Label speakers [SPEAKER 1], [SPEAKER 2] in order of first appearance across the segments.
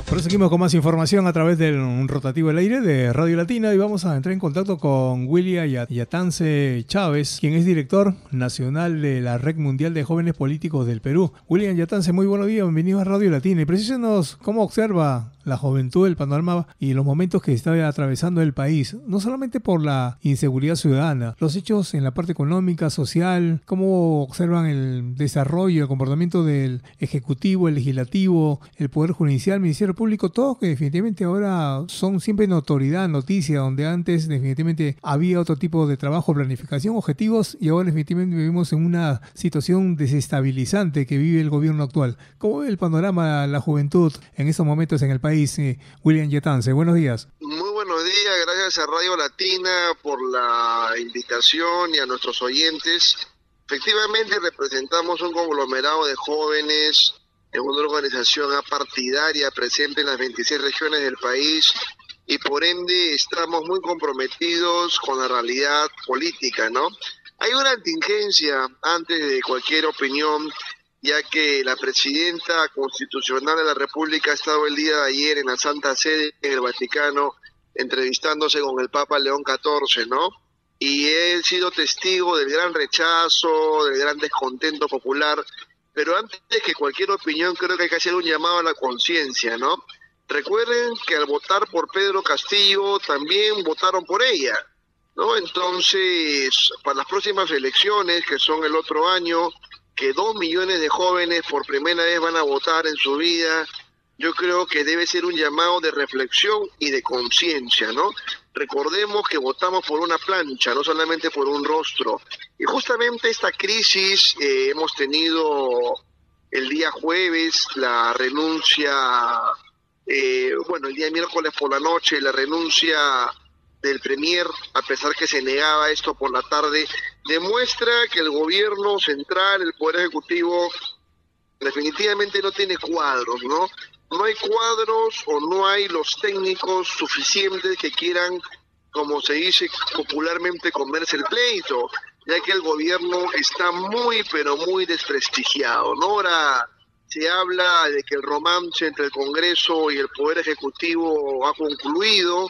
[SPEAKER 1] Proseguimos con más información a través del rotativo del aire de Radio Latina y vamos a entrar en contacto con William Yatance Chávez, quien es director nacional de la Red Mundial de Jóvenes Políticos del Perú. William Yatance, muy buenos días, bienvenido a Radio Latina y precísenos cómo observa la juventud, el panorama y los momentos que está atravesando el país, no solamente por la inseguridad ciudadana, los hechos en la parte económica, social, cómo observan el desarrollo, el comportamiento del Ejecutivo, el Legislativo, el Poder Judicial, el Ministerio Público, todos que definitivamente ahora son siempre notoriedad, noticia, donde antes definitivamente había otro tipo de trabajo, planificación, objetivos, y ahora definitivamente vivimos en una situación desestabilizante que vive el gobierno actual. ¿Cómo ve el panorama la juventud en estos momentos en el país? William Yatance, buenos días.
[SPEAKER 2] Muy buenos días, gracias a Radio Latina por la invitación y a nuestros oyentes. Efectivamente representamos un conglomerado de jóvenes en una organización apartidaria presente en las 26 regiones del país y por ende estamos muy comprometidos con la realidad política, ¿no? Hay una contingencia antes de cualquier opinión, ya que la presidenta constitucional de la República ha estado el día de ayer en la Santa Sede en el Vaticano entrevistándose con el Papa León XIV, ¿no? Y he sido testigo del gran rechazo, del gran descontento popular, pero antes que cualquier opinión creo que hay que hacer un llamado a la conciencia, ¿no? Recuerden que al votar por Pedro Castillo también votaron por ella, ¿no? Entonces, para las próximas elecciones, que son el otro año, que 2 millones de jóvenes por primera vez van a votar en su vida, yo creo que debe ser un llamado de reflexión y de conciencia, ¿no? Recordemos que votamos por una plancha, no solamente por un rostro. Y justamente esta crisis hemos tenido el día jueves la renuncia, el día miércoles por la noche, la renuncia del Premier, a pesar que se negaba esto por la tarde, demuestra que el gobierno central, el Poder Ejecutivo, definitivamente no tiene cuadros, ¿no? No hay cuadros o no hay los técnicos suficientes que quieran, como se dice popularmente, comerse el pleito, ya que el gobierno está muy, pero muy desprestigiado, ¿no? Ahora se habla de que el romance entre el Congreso y el Poder Ejecutivo ha concluido,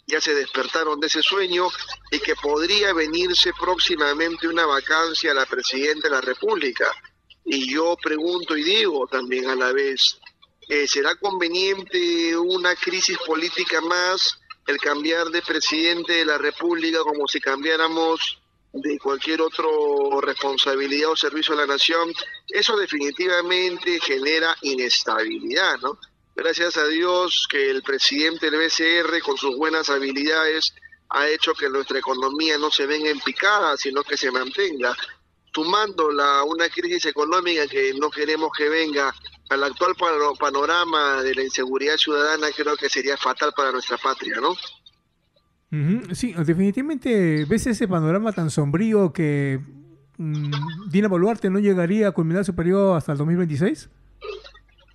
[SPEAKER 2] ya se despertaron de ese sueño y que podría venirse próximamente una vacancia a la presidenta de la República. Y yo pregunto y digo también a la vez, ¿será conveniente una crisis política más el cambiar de presidente de la República como si cambiáramos de cualquier otra responsabilidad o servicio a la nación? Eso definitivamente genera inestabilidad, ¿no? Gracias a Dios que el presidente del BCR, con sus buenas habilidades, ha hecho que nuestra economía no se venga en picada, sino que se mantenga. Sumándola a una crisis económica que no queremos que venga, al actual panorama de la inseguridad ciudadana, creo que sería fatal para nuestra patria, ¿no?
[SPEAKER 1] Sí, definitivamente ves ese panorama tan sombrío que Dina Boluarte no llegaría a culminar su periodo hasta el 2026.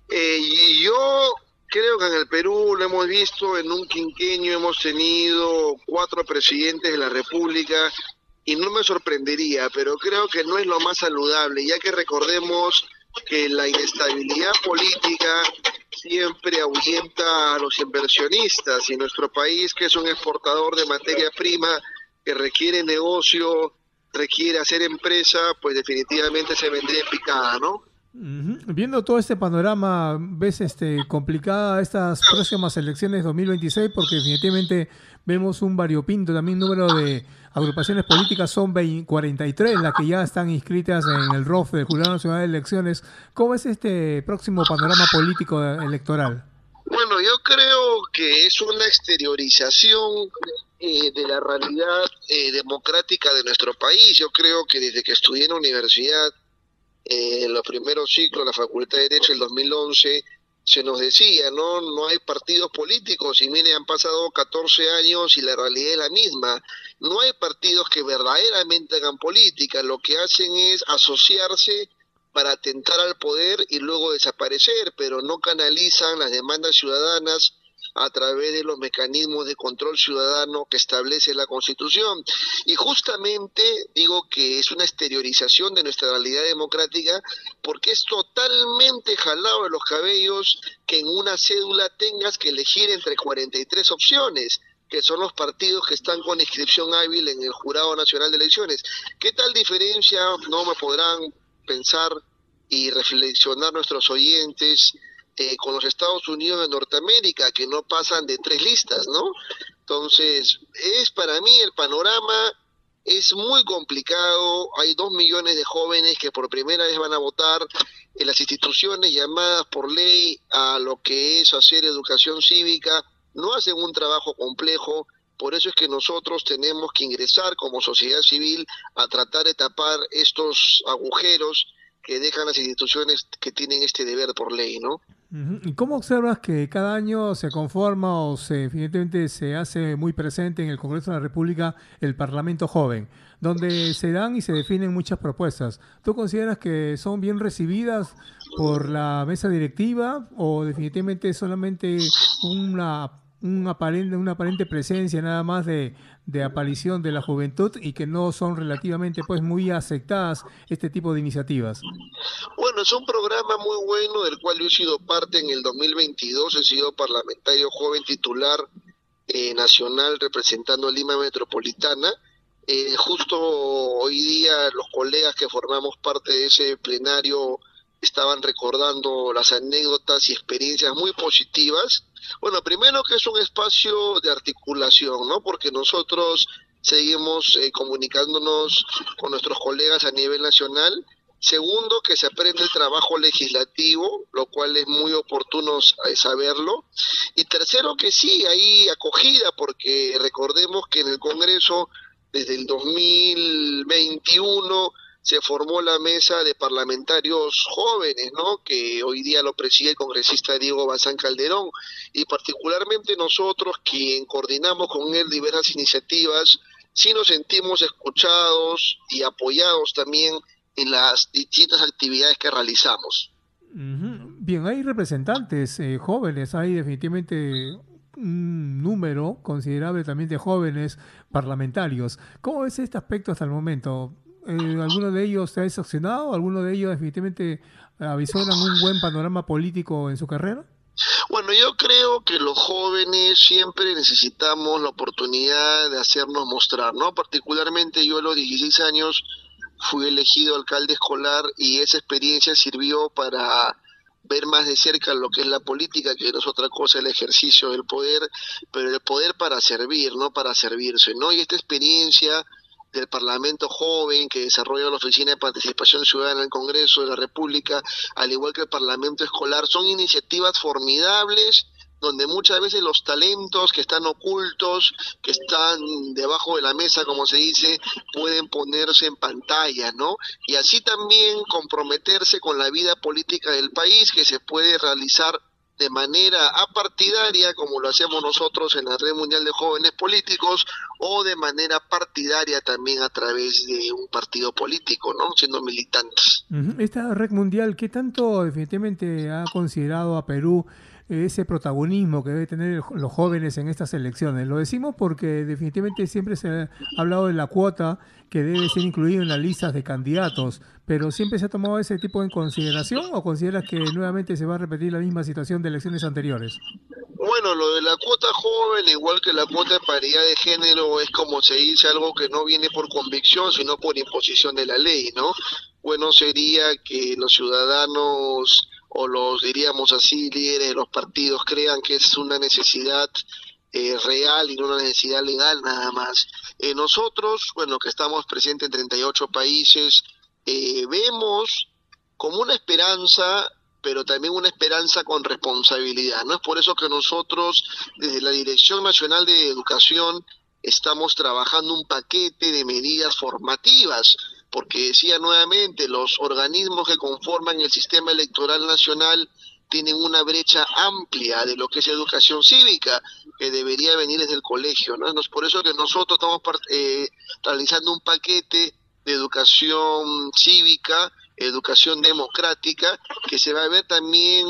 [SPEAKER 2] Y yo creo que en el Perú lo hemos visto, en un quinquenio hemos tenido 4 presidentes de la República y no me sorprendería, pero creo que no es lo más saludable, ya que recordemos que la inestabilidad política siempre ahuyenta a los inversionistas y nuestro país, que es un exportador de materia prima, que requiere negocio, requiere hacer empresa, pues definitivamente se vendría en picada, ¿no?
[SPEAKER 1] Viendo todo este panorama, ¿ves complicada estas próximas elecciones 2026? Porque definitivamente vemos un variopinto, también número de agrupaciones políticas son 43 las que ya están inscritas en el ROF del Jurado Nacional de Elecciones. ¿Cómo es este próximo panorama político electoral?
[SPEAKER 2] Bueno, yo creo que es una exteriorización de la realidad democrática de nuestro país. Yo creo que desde que estudié en la universidad, en los primeros ciclos de la Facultad de Derecho del 2011, se nos decía, no hay partidos políticos, y miren, han pasado 14 años y la realidad es la misma. No hay partidos que verdaderamente hagan política, lo que hacen es asociarse para atentar al poder y luego desaparecer, pero no canalizan las demandas ciudadanas a través de los mecanismos de control ciudadano que establece la Constitución. Y justamente digo que es una exteriorización de nuestra realidad democrática porque es totalmente jalado de los cabellos que en una cédula tengas que elegir entre 43 opciones, que son los partidos que están con inscripción hábil en el Jurado Nacional de Elecciones. ¿Qué tal diferencia no me podrán pensar y reflexionar nuestros oyentes con los Estados Unidos de Norteamérica, que no pasan de 3 listas, ¿no? Entonces, para mí el panorama es muy complicado. Hay 2 millones de jóvenes que por primera vez van a votar en las instituciones llamadas por ley a lo que es hacer educación cívica. No hacen un trabajo complejo. Por eso es que nosotros tenemos que ingresar como sociedad civil a tratar de tapar estos agujeros que dejan las instituciones que tienen este deber por ley, ¿no?
[SPEAKER 1] ¿Y cómo observas que cada año se conforma o definitivamente se hace muy presente en el Congreso de la República el Parlamento Joven, donde se dan y se definen muchas propuestas? ¿Tú consideras que son bien recibidas por la mesa directiva o definitivamente solamente una aparente presencia nada más de aparición de la juventud y que no son relativamente pues muy aceptadas este tipo de iniciativas?
[SPEAKER 2] Bueno, es un programa muy bueno del cual yo he sido parte en el 2022, he sido parlamentario joven titular nacional representando a Lima Metropolitana. Justo hoy día los colegas que formamos parte de ese plenario estaban recordando las anécdotas y experiencias muy positivas. Bueno, primero que es un espacio de articulación, ¿no? Porque nosotros seguimos comunicándonos con nuestros colegas a nivel nacional. Segundo, que se aprende el trabajo legislativo, lo cual es muy oportuno saberlo. Y tercero, que sí, hay acogida, porque recordemos que en el Congreso, desde el 2021, se formó la mesa de parlamentarios jóvenes, ¿no? Que hoy día lo preside el congresista Diego Bazán Calderón. Y particularmente nosotros, quien coordinamos con él diversas iniciativas, sí nos sentimos escuchados y apoyados también en las distintas actividades que realizamos.
[SPEAKER 1] Bien, hay representantes jóvenes, hay definitivamente un número considerable también de jóvenes parlamentarios. ¿Cómo es este aspecto hasta el momento? ¿Alguno de ellos se ha decepcionado? ¿Alguno de ellos definitivamente avisoran un buen panorama político en su carrera?
[SPEAKER 2] Bueno, yo creo que los jóvenes siempre necesitamos la oportunidad de hacernos mostrar, ¿no? Particularmente yo a los 16 años fui elegido alcalde escolar y esa experiencia sirvió para ver más de cerca lo que es la política, que no es otra cosa el ejercicio del poder, pero el poder para servir, no para servirse, ¿no? Y esta experiencia del Parlamento Joven que desarrolla la Oficina de Participación Ciudadana en el Congreso de la República, al igual que el Parlamento Escolar, son iniciativas formidables donde muchas veces los talentos que están ocultos, que están debajo de la mesa, como se dice, pueden ponerse en pantalla, ¿no? Y así también comprometerse con la vida política del país, que se puede realizar de manera apartidaria, como lo hacemos nosotros en la Red Mundial de Jóvenes Políticos, o de manera partidaria también a través de un partido político, ¿no? Siendo militantes.
[SPEAKER 1] Esta red mundial, ¿qué tanto definitivamente ha considerado a Perú ese protagonismo que debe tener los jóvenes en estas elecciones? Lo decimos porque definitivamente siempre se ha hablado de la cuota que debe ser incluida en las listas de candidatos, pero ¿siempre se ha tomado ese tipo en consideración o consideras que nuevamente se va a repetir la misma situación de elecciones anteriores?
[SPEAKER 2] Bueno, lo de la cuota joven, igual que la cuota de paridad de género, es como se dice, algo que no viene por convicción, sino por imposición de la ley, ¿no? Bueno, sería que los ciudadanos o los, diríamos así, líderes de los partidos crean que es una necesidad real y no una necesidad legal nada más. Nosotros, bueno, que estamos presentes en 38 países, vemos como una esperanza, pero también una esperanza con responsabilidad, ¿no? Es por eso que nosotros, desde la Dirección Nacional de Educación, estamos trabajando un paquete de medidas formativas, porque decía nuevamente, los organismos que conforman el sistema electoral nacional tienen una brecha amplia de lo que es educación cívica, que debería venir desde el colegio, ¿no? Es por eso que nosotros estamos realizando un paquete de educación cívica, educación democrática, que se va a ver también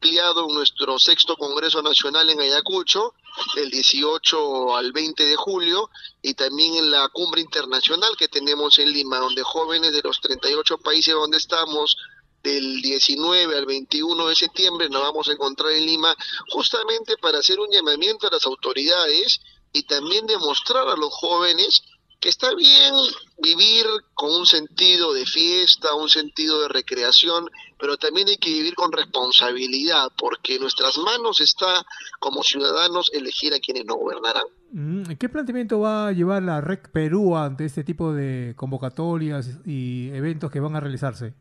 [SPEAKER 2] ampliado en nuestro sexto Congreso Nacional en Ayacucho, del 18 al 20 de julio, y también en la cumbre internacional que tenemos en Lima, donde jóvenes de los 38 países donde estamos, del 19 al 21 de septiembre, nos vamos a encontrar en Lima justamente para hacer un llamamiento a las autoridades y también demostrar a los jóvenes que está bien vivir con un sentido de fiesta, un sentido de recreación, pero también hay que vivir con responsabilidad, porque en nuestras manos está, como ciudadanos, elegir a quienes nos gobernarán.
[SPEAKER 1] ¿Qué planteamiento va a llevar la REC Perú ante este tipo de convocatorias y eventos que van a realizarse?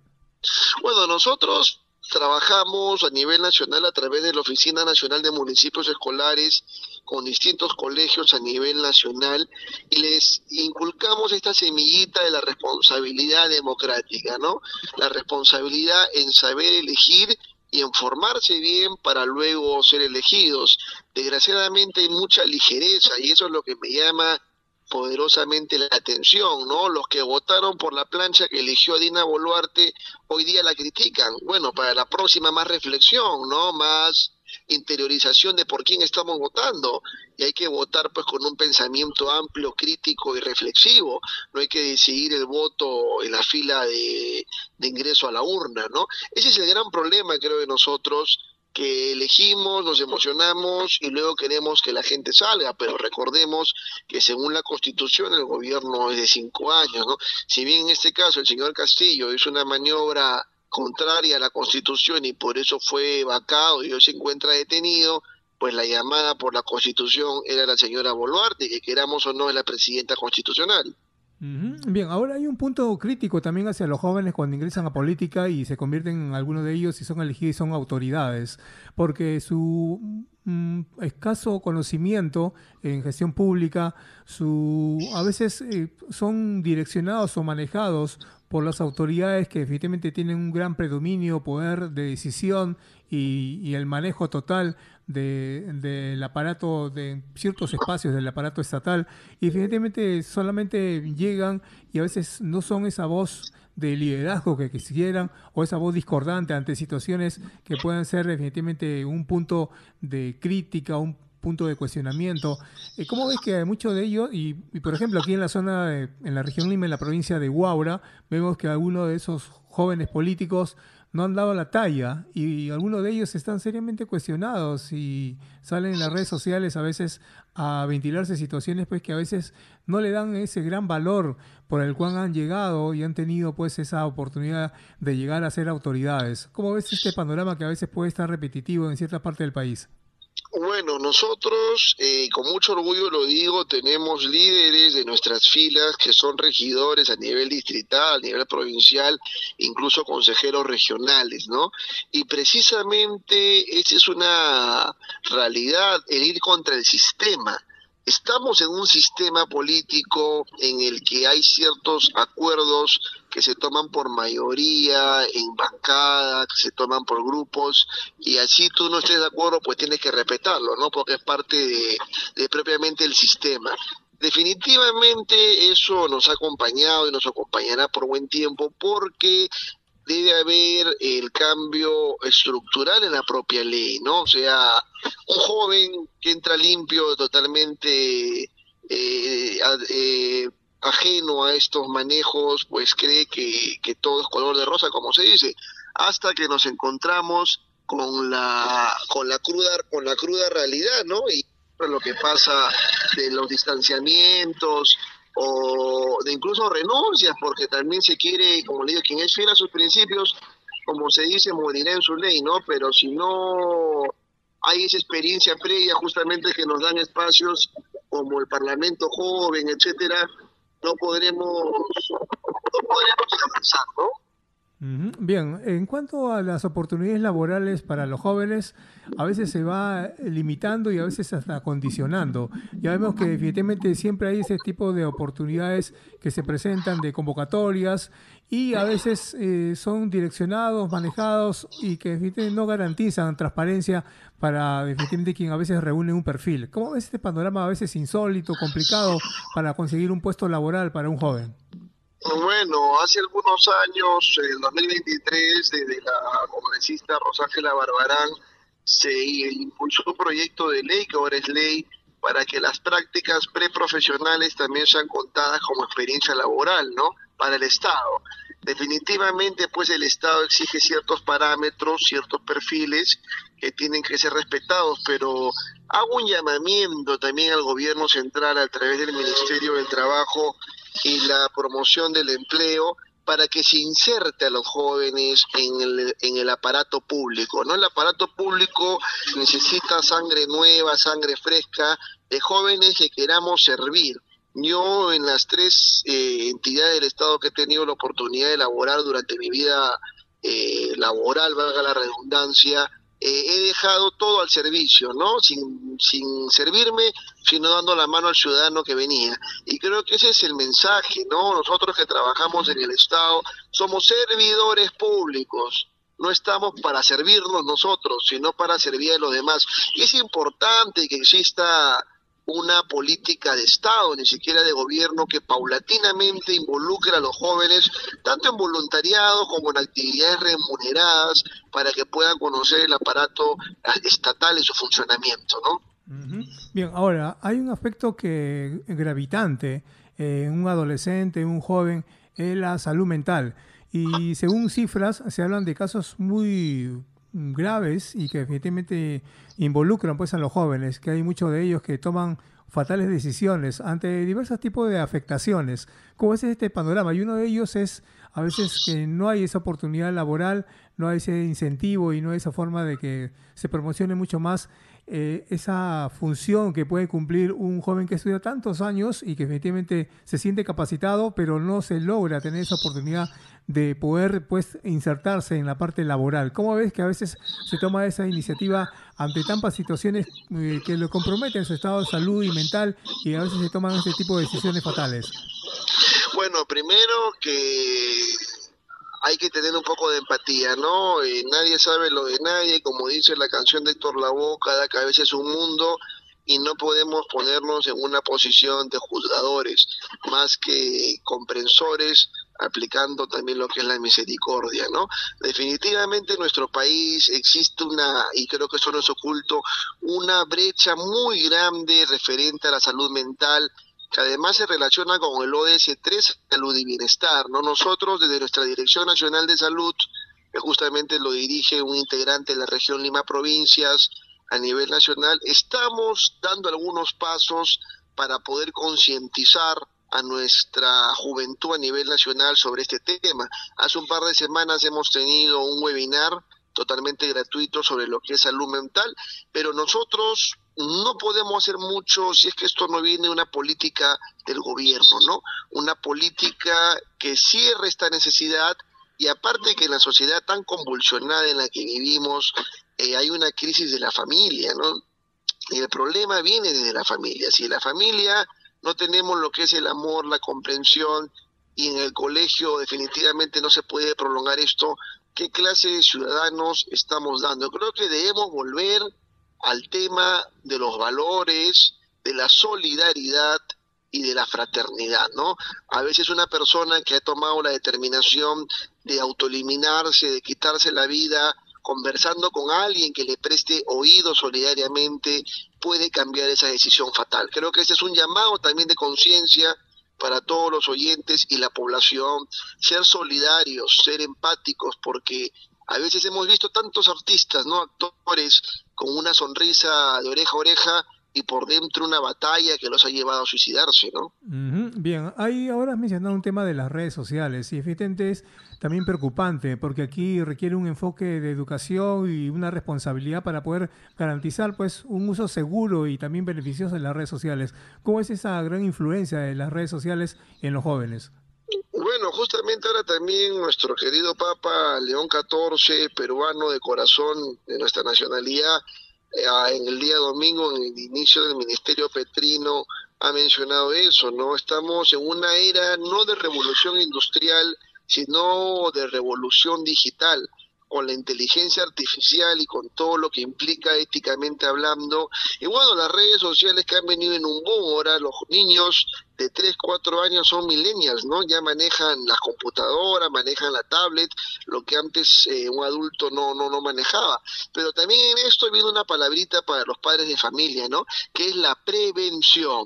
[SPEAKER 2] Bueno, nosotros trabajamos a nivel nacional a través de la Oficina Nacional de Municipios Escolares con distintos colegios a nivel nacional y les inculcamos esta semillita de la responsabilidad democrática, ¿no? La responsabilidad en saber elegir y en formarse bien para luego ser elegidos. Desgraciadamente hay mucha ligereza y eso es lo que me llama poderosamente la atención, ¿no? Los que votaron por la plancha que eligió a Dina Boluarte hoy día la critican. Bueno, para la próxima más reflexión, ¿no? Más interiorización de por quién estamos votando. Y hay que votar pues con un pensamiento amplio, crítico y reflexivo. No hay que decidir el voto en la fila de ingreso a la urna, ¿no? Ese es el gran problema, creo, de nosotros, que elegimos, nos emocionamos y luego queremos que la gente salga, pero recordemos que según la Constitución el gobierno es de 5 años, ¿no? Si bien en este caso el señor Castillo hizo una maniobra contraria a la Constitución y por eso fue vacado y hoy se encuentra detenido, pues la llamada por la Constitución era la señora Boluarte, que queramos o no es la presidenta constitucional.
[SPEAKER 1] Bien, ahora hay un punto crítico también hacia los jóvenes cuando ingresan a política y se convierten en algunos de ellos y son elegidos y son autoridades, porque su escaso conocimiento en gestión pública, a veces son direccionados o manejados por las autoridades que definitivamente tienen un gran predominio, poder de decisión y el manejo total del aparato, de ciertos espacios del aparato estatal, y definitivamente solamente llegan y a veces no son esa voz de liderazgo que quisieran o esa voz discordante ante situaciones que puedan ser definitivamente un punto de crítica, un punto de cuestionamiento. ¿Cómo ves que hay muchos de ellos? Y por ejemplo, aquí en la zona, en la región Lima, en la provincia de Huaura, vemos que algunos de esos jóvenes políticos no han dado la talla y algunos de ellos están seriamente cuestionados y salen en las redes sociales a veces a ventilarse situaciones pues que a veces no le dan ese gran valor por el cual han llegado y han tenido pues esa oportunidad de llegar a ser autoridades. ¿Cómo ves este panorama que a veces puede estar repetitivo en cierta parte del país?
[SPEAKER 2] Bueno, nosotros, con mucho orgullo lo digo, tenemos líderes de nuestras filas que son regidores a nivel distrital, a nivel provincial, incluso consejeros regionales, ¿no? Y precisamente esa es una realidad, el ir contra el sistema. Estamos en un sistema político en el que hay ciertos acuerdos que se toman por mayoría, en bancada, que se toman por grupos, y así tú no estés de acuerdo, pues tienes que respetarlo, ¿no? Porque es parte de propiamente el sistema. Definitivamente eso nos ha acompañado y nos acompañará por buen tiempo porque debe haber el cambio estructural en la propia ley, ¿no? O sea, un joven que entra limpio, totalmente ajeno a estos manejos, pues cree que todo es color de rosa, como se dice, hasta que nos encontramos con la cruda realidad, ¿no? Y lo que pasa de los distanciamientos o de incluso renuncias, porque también se quiere, como le digo, quien es fiel a sus principios, como se dice, morirá en su ley, ¿no? Pero si no hay esa experiencia previa justamente que nos dan espacios como el Parlamento Joven, etcétera, no podremos avanzar, ¿no?
[SPEAKER 1] Bien, en cuanto a las oportunidades laborales para los jóvenes, a veces se va limitando y a veces hasta condicionando. Ya vemos que definitivamente siempre hay ese tipo de oportunidades que se presentan de convocatorias y a veces son direccionados, manejados y que definitivamente no garantizan transparencia para definitivamente quien a veces reúne un perfil. ¿Cómo ves este panorama a veces insólito, complicado para conseguir un puesto laboral para un joven?
[SPEAKER 2] Bueno, hace algunos años, en el 2023, desde la congresista Rosángela Barbarán, se impulsó un proyecto de ley, que ahora es ley, para que las prácticas preprofesionales también sean contadas como experiencia laboral, ¿no? Para el Estado. Definitivamente, pues el Estado exige ciertos parámetros, ciertos perfiles que tienen que ser respetados, pero hago un llamamiento también al gobierno central a través del Ministerio del Trabajo y la promoción del empleo para que se inserte a los jóvenes en el aparato público, ¿no? El aparato público necesita sangre nueva, sangre fresca, de jóvenes que queramos servir. Yo en las tres entidades del Estado que he tenido la oportunidad de laborar durante mi vida laboral, valga la redundancia, he dejado todo al servicio, ¿no? Sin servirme, sino dando la mano al ciudadano que venía. Y creo que ese es el mensaje, ¿no? Nosotros que trabajamos en el Estado somos servidores públicos. No estamos para servirnos nosotros, sino para servir a los demás. Y es importante que exista una política de Estado, ni siquiera de gobierno, que paulatinamente involucre a los jóvenes, tanto en voluntariado como en actividades remuneradas, para que puedan conocer el aparato estatal y su funcionamiento, ¿no?
[SPEAKER 1] Ujú. Bien, ahora, hay un aspecto que gravitante en un adolescente, en un joven, es la salud mental. Y según cifras, se hablan de casos muy graves y que definitivamente involucran pues a los jóvenes, que hay muchos de ellos que toman fatales decisiones ante diversos tipos de afectaciones. ¿Cómo es este panorama? Y uno de ellos es a veces que no hay esa oportunidad laboral, no hay ese incentivo y no hay esa forma de que se promocione mucho más esa función que puede cumplir un joven que estudia tantos años y que definitivamente se siente capacitado, pero no se logra tener esa oportunidad de poder pues insertarse en la parte laboral. ¿Cómo ves que a veces se toma esa iniciativa ante tantas situaciones que lo comprometen su estado de salud y mental y a veces se toman este tipo de decisiones fatales?
[SPEAKER 2] Bueno, primero que hay que tener un poco de empatía, ¿no? Nadie sabe lo de nadie, como dice la canción de Héctor Lavoe, cada cabeza es un mundo y no podemos ponernos en una posición de juzgadores, más que comprensores, aplicando también lo que es la misericordia, ¿no? Definitivamente en nuestro país existe una, y creo que eso no es oculto, una brecha muy grande referente a la salud mental, que además se relaciona con el ODS 3, salud y bienestar, ¿no? Nosotros desde nuestra Dirección Nacional de Salud, que justamente lo dirige un integrante de la región Lima Provincias a nivel nacional, estamos dando algunos pasos para poder concientizar a nuestra juventud a nivel nacional sobre este tema. Hace un par de semanas hemos tenido un webinar totalmente gratuito sobre lo que es salud mental, pero nosotros no podemos hacer mucho si es que esto no viene de una política del gobierno, ¿no? Una política que cierre esta necesidad y aparte que en la sociedad tan convulsionada en la que vivimos hay una crisis de la familia, ¿no? Y el problema viene desde la familia. Si en la familia no tenemos lo que es el amor, la comprensión, y en el colegio definitivamente no se puede prolongar esto, ¿qué clase de ciudadanos estamos dando? Creo que debemos volver al tema de los valores, de la solidaridad y de la fraternidad, ¿no? A veces una persona que ha tomado la determinación de autoeliminarse, de quitarse la vida, conversando con alguien que le preste oído solidariamente, puede cambiar esa decisión fatal. Creo que este es un llamado también de conciencia para todos los oyentes y la población, ser solidarios, ser empáticos, porque a veces hemos visto tantos artistas, ¿no? Actores con una sonrisa de oreja a oreja y por dentro una batalla que los ha llevado a suicidarse, ¿no?
[SPEAKER 1] Ujú. Bien, ahí ahora has mencionado un tema de las redes sociales y efectivamente es también preocupante porque aquí requiere un enfoque de educación y una responsabilidad para poder garantizar pues un uso seguro y también beneficioso de las redes sociales. ¿Cómo es esa gran influencia de las redes sociales en los jóvenes?
[SPEAKER 2] Bueno, justamente ahora también nuestro querido Papa León XIV, peruano de corazón, de nuestra nacionalidad, en el día domingo, en el inicio del ministerio petrino, ha mencionado eso, ¿no? Estamos en una era no de revolución industrial, sino de revolución digital. con la inteligencia artificial y con todo lo que implica éticamente hablando. Y bueno, las redes sociales que han venido en un boom, ahora los niños de 3, 4 años son millennials, ¿no? Ya manejan las computadoras, manejan la tablet, lo que antes un adulto no manejaba. Pero también en esto viene una palabrita para los padres de familia, ¿no? Que es la prevención.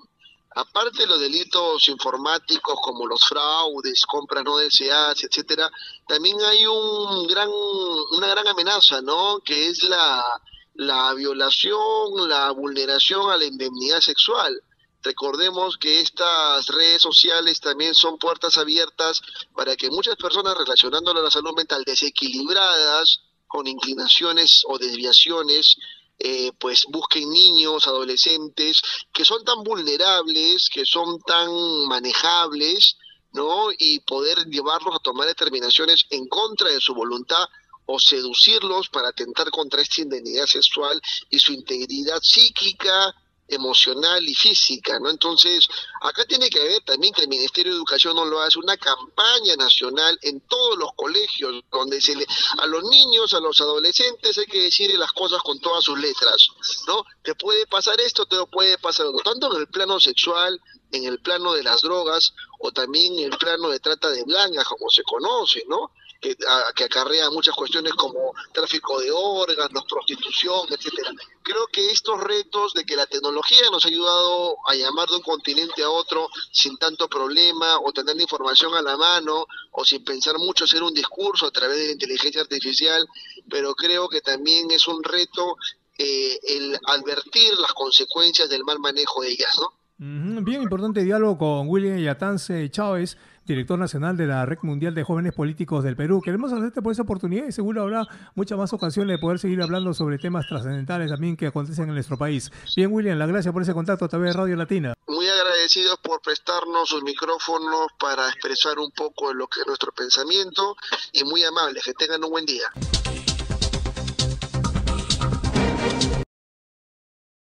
[SPEAKER 2] Aparte de los delitos informáticos como los fraudes, compras no deseadas, etcétera, también hay una gran amenaza, ¿no? Que es la violación, la vulneración a la indemnidad sexual. Recordemos que estas redes sociales también son puertas abiertas para que muchas personas relacionándolo a la salud mental desequilibradas, con inclinaciones o desviaciones, pues busquen niños, adolescentes, que son tan vulnerables, que son tan manejables, ¿no? Y poder llevarlos a tomar determinaciones en contra de su voluntad o seducirlos para atentar contra esta indemnidad sexual y su integridad psíquica, emocional y física, ¿no? Entonces, acá tiene que haber también que el Ministerio de Educación no lo hace, una campaña nacional en todos los colegios donde a los niños, a los adolescentes hay que decirle las cosas con todas sus letras, ¿no? Te puede pasar esto, te puede pasar otro, tanto en el plano sexual, en el plano de las drogas o también en el plano de trata de blancas, como se conoce, ¿no? Que acarrea muchas cuestiones como tráfico de órganos, prostitución, etcétera. Creo que estos retos de que la tecnología nos ha ayudado a llamar de un continente a otro sin tanto problema, o tener la información a la mano, o sin pensar mucho hacer un discurso a través de la inteligencia artificial, pero creo que también es un reto el advertir las consecuencias del mal manejo de ellas, ¿no?
[SPEAKER 1] Bien importante diálogo con William Yatance Chávez, director nacional de la Red Mundial de Jóvenes Políticos del Perú. Queremos agradecerte por esa oportunidad y seguro habrá muchas más ocasiones de poder seguir hablando sobre temas trascendentales también que acontecen en nuestro país. Bien, William, las gracias por ese contacto a través de Radio Latina.
[SPEAKER 2] Muy agradecidos por prestarnos sus micrófonos para expresar un poco de lo que es nuestro pensamiento y muy amables. Que tengan un buen día.